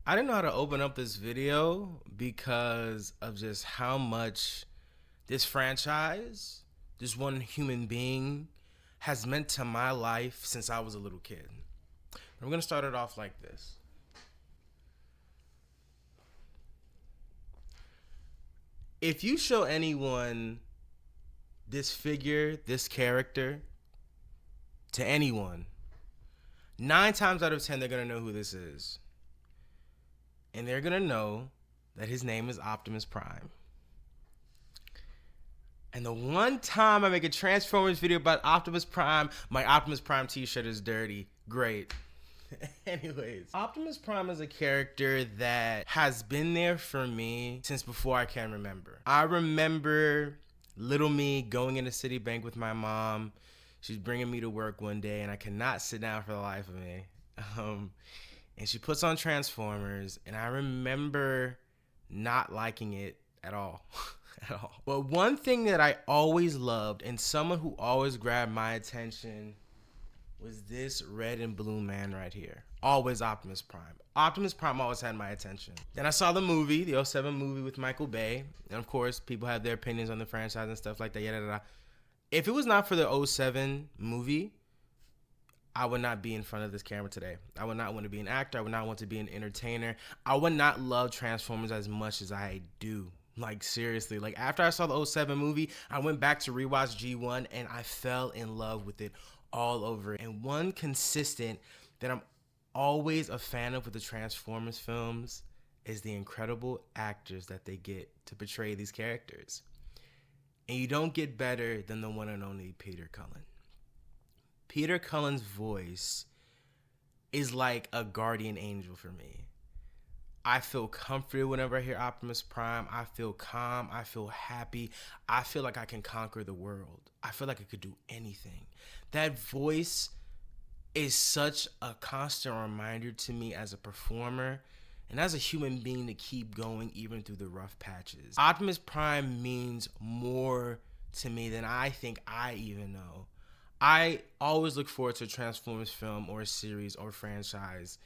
I didn't know how to open up this video because of just how much this franchise, this one human being, has meant to my life since I was a little kid. I'm going to start it off like this. If you show anyone this figure, this character, to anyone, 9 times out of 10, they're going to know who this is. And they're going to know that his name is Optimus Prime. And the one time I make a Transformers video about Optimus Prime, my Optimus Prime t-shirt is dirty. Great. Anyways, Optimus Prime is a character that has been there for me since before I can remember. I remember little me going into Citibank with my mom. She's bringing me to work one day, and I cannot sit down for the life of me. And she puts on Transformers, and I remember not liking it at all. At all. But one thing that I always loved, and someone who always grabbed my attention, was this red and blue man right here. Always Optimus Prime. Optimus Prime always had my attention. Then I saw the movie, the '07 movie with Michael Bay. And of course, people have their opinions on the franchise and stuff like that. Yada, yada. If it was not for the '07 movie, I would not be in front of this camera today. I would not want to be an actor. I would not want to be an entertainer. I would not love Transformers as much as I do. Like, seriously. Like, after I saw the '07 movie, I went back to rewatch G1, and I fell in love with it all over. And one consistent that I'm always a fan of with the Transformers films is the incredible actors that they get to portray these characters. And you don't get better than the one and only Peter Cullen. Peter Cullen's voice is like a guardian angel for me. I feel comforted whenever I hear Optimus Prime. I feel calm. I feel happy. I feel like I can conquer the world. I feel like I could do anything. That voice is such a constant reminder to me as a performer and as a human being to keep going even through the rough patches. Optimus Prime means more to me than I think I even know. I always look forward to a Transformers film or a series or franchise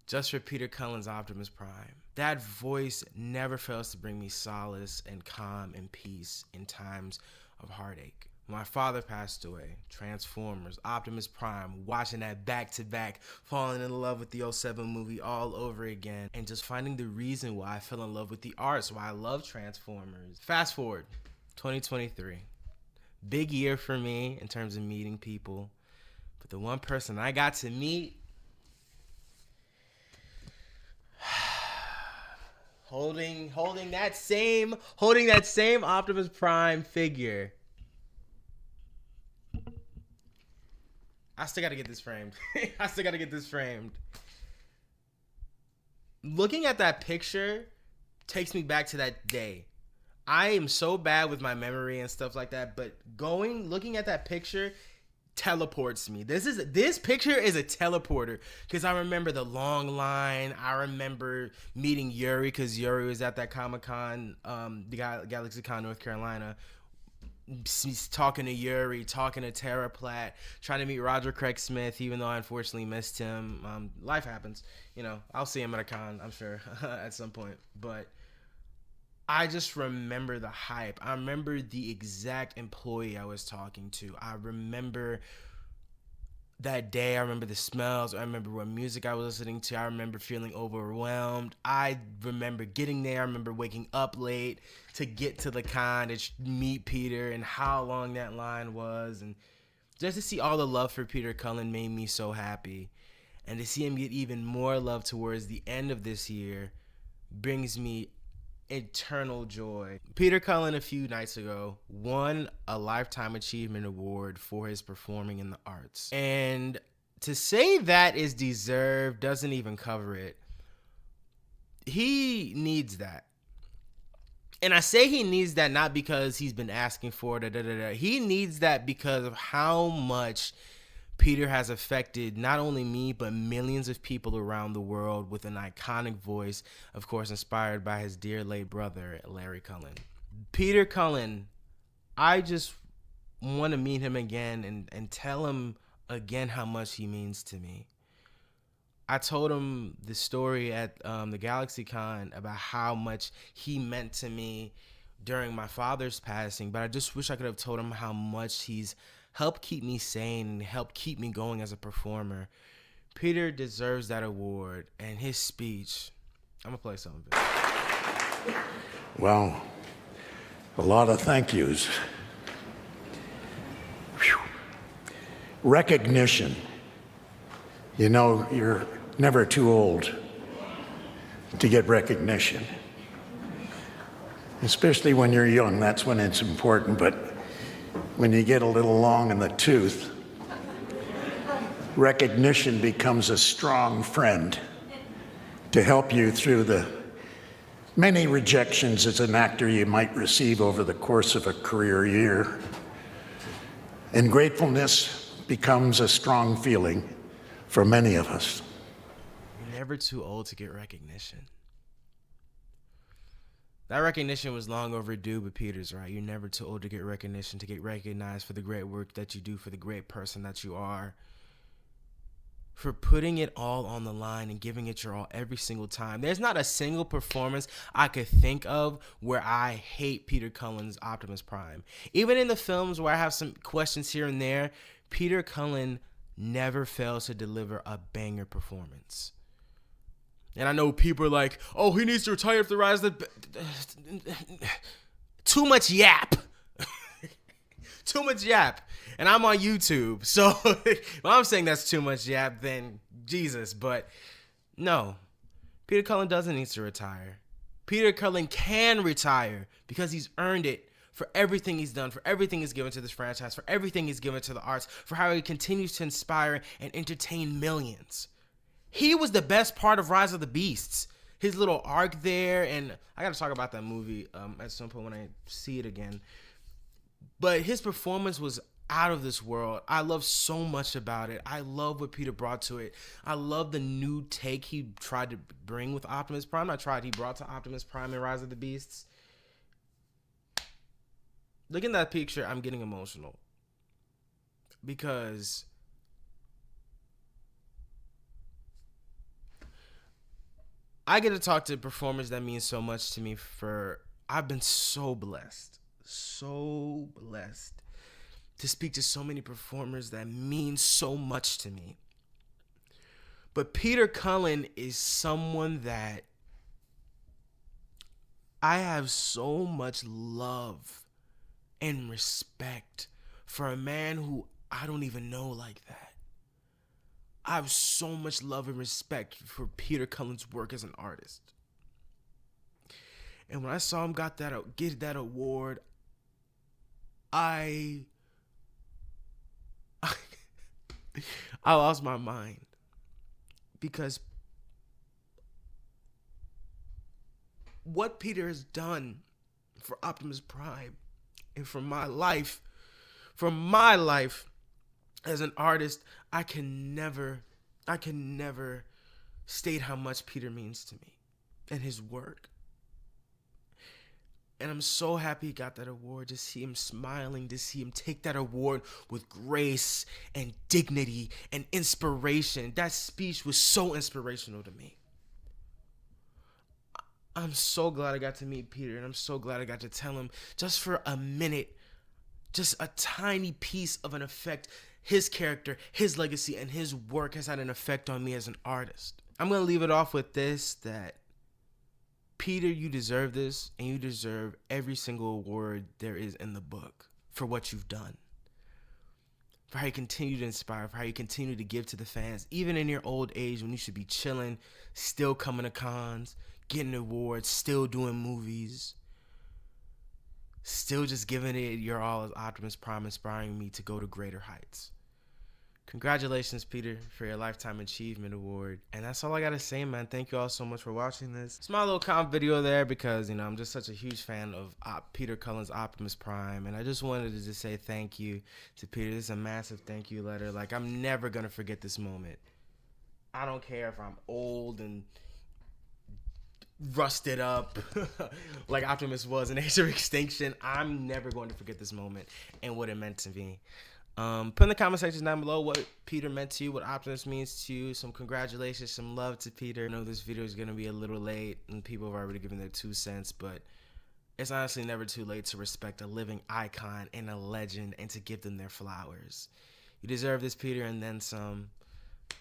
just for Peter Cullen's Optimus Prime. That voice never fails to bring me solace and calm and peace in times of heartache. My father passed away. Transformers, Optimus Prime, watching that back-to-back, falling in love with the '07 movie all over again, and just finding the reason why I fell in love with the arts, why I love Transformers. Fast forward, 2023. Big year for me in terms of meeting people. But the one person I got to meet, holding that same Optimus Prime figure. I still got to get this framed. Looking at that picture takes me back to that day. I am so bad with my memory and stuff like that, but looking at that picture teleports me. This picture is a teleporter because I remember the long line. I remember meeting Yuri because Yuri was at that Comic-Con, the GalaxyCon, North Carolina. He's talking to Yuri, talking to Tara Platt, trying to meet Roger Craig Smith, even though I unfortunately missed him. Life happens. You know, I'll see him at a con, I'm sure, at some point. But I just remember the hype. I remember the exact employee I was talking to. I remember that day. I remember the smells. I remember what music I was listening to. I remember feeling overwhelmed. I remember getting there. I remember waking up late to get to the con to meet Peter and how long that line was. And just to see all the love for Peter Cullen made me so happy. And to see him get even more love towards the end of this year brings me eternal joy. Peter Cullen a few nights ago won a Lifetime Achievement Award for his performing in the arts. And to say that is deserved doesn't even cover it. He needs that. And I say he needs that not because he's been asking for it. He needs that because of how much Peter has affected not only me, but millions of people around the world with an iconic voice, of course, inspired by his dear late brother, Larry Cullen. Peter Cullen, I just want to meet him again and tell him again how much he means to me. I told him the story at the GalaxyCon about how much he meant to me during my father's passing, but I just wish I could have told him how much he's helped keep me sane and helped keep me going as a performer. Peter deserves that award, and his speech, I'm gonna play some of it. Well, a lot of thank yous. Whew. Recognition. You know, you're never too old to get recognition. Especially when you're young, that's when it's important, but when you get a little long in the tooth, recognition becomes a strong friend to help you through the many rejections as an actor you might receive over the course of a career year. And gratefulness becomes a strong feeling for many of us. You're never too old to get recognition. That recognition was long overdue, but Peter's right. You're never too old to get recognition, to get recognized for the great work that you do, for the great person that you are, for putting it all on the line and giving it your all every single time. There's not a single performance I could think of where I hate Peter Cullen's Optimus Prime. Even in the films where I have some questions here and there, Peter Cullen never fails to deliver a banger performance. And I know people are like, oh, he needs to retire after the rise of the... Too much yap. Too much yap. And I'm on YouTube. So if I'm saying that's too much yap, then Jesus. But no, Peter Cullen doesn't need to retire. Peter Cullen can retire because he's earned it for everything he's done, for everything he's given to this franchise, for everything he's given to the arts, for how he continues to inspire and entertain millions. He was the best part of Rise of the Beasts. His little arc there, and I got to talk about that movie at some point when I see it again. But his performance was out of this world. I love so much about it. I love what Peter brought to it. I love the new take he tried to bring with Optimus Prime. He brought to Optimus Prime in Rise of the Beasts. Looking at that picture, I'm getting emotional. Because I get to talk to performers that mean so much to me. I've been so blessed to speak to so many performers that mean so much to me. But Peter Cullen is someone that I have so much love and respect for, a man who I don't even know like that. I have so much love and respect for Peter Cullen's work as an artist. And when I saw him get that award, I lost my mind. Because what Peter has done for Optimus Prime and for my life as an artist, I can never state how much Peter means to me and his work. And I'm so happy he got that award, to see him smiling, to see him take that award with grace and dignity and inspiration. That speech was so inspirational to me. I'm so glad I got to meet Peter, and I'm so glad I got to tell him just for a minute, just a tiny piece of an effect his character, his legacy, and his work has had an effect on me as an artist. I'm going to leave it off with this, that Peter, you deserve this, and you deserve every single award there is in the book for what you've done. For how you continue to inspire, for how you continue to give to the fans, even in your old age when you should be chilling, still coming to cons, getting awards, still doing movies, still just giving it your all as Optimus Prime, inspiring me to go to greater heights. Congratulations, Peter, for your Lifetime Achievement Award. And that's all I got to say, man. Thank you all so much for watching this. It's my little comp video there because, I'm just such a huge fan of Peter Cullen's Optimus Prime. And I just wanted to just say thank you to Peter. This is a massive thank you letter. Like, I'm never going to forget this moment. I don't care if I'm old and rusted up like Optimus was in Age of Extinction. I'm never going to forget this moment and what it meant to me. Put in the comment sections down below what Peter meant to you, what Optimus means to you. Some congratulations, some love to Peter. I know this video is going to be a little late and people have already given their 2 cents, but it's honestly never too late to respect a living icon and a legend and to give them their flowers. You deserve this, Peter, and then some.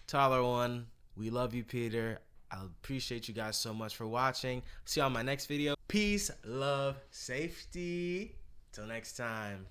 Tyler one, we love you, Peter. I appreciate you guys so much for watching. See you on my next video. Peace, love, safety. Till next time.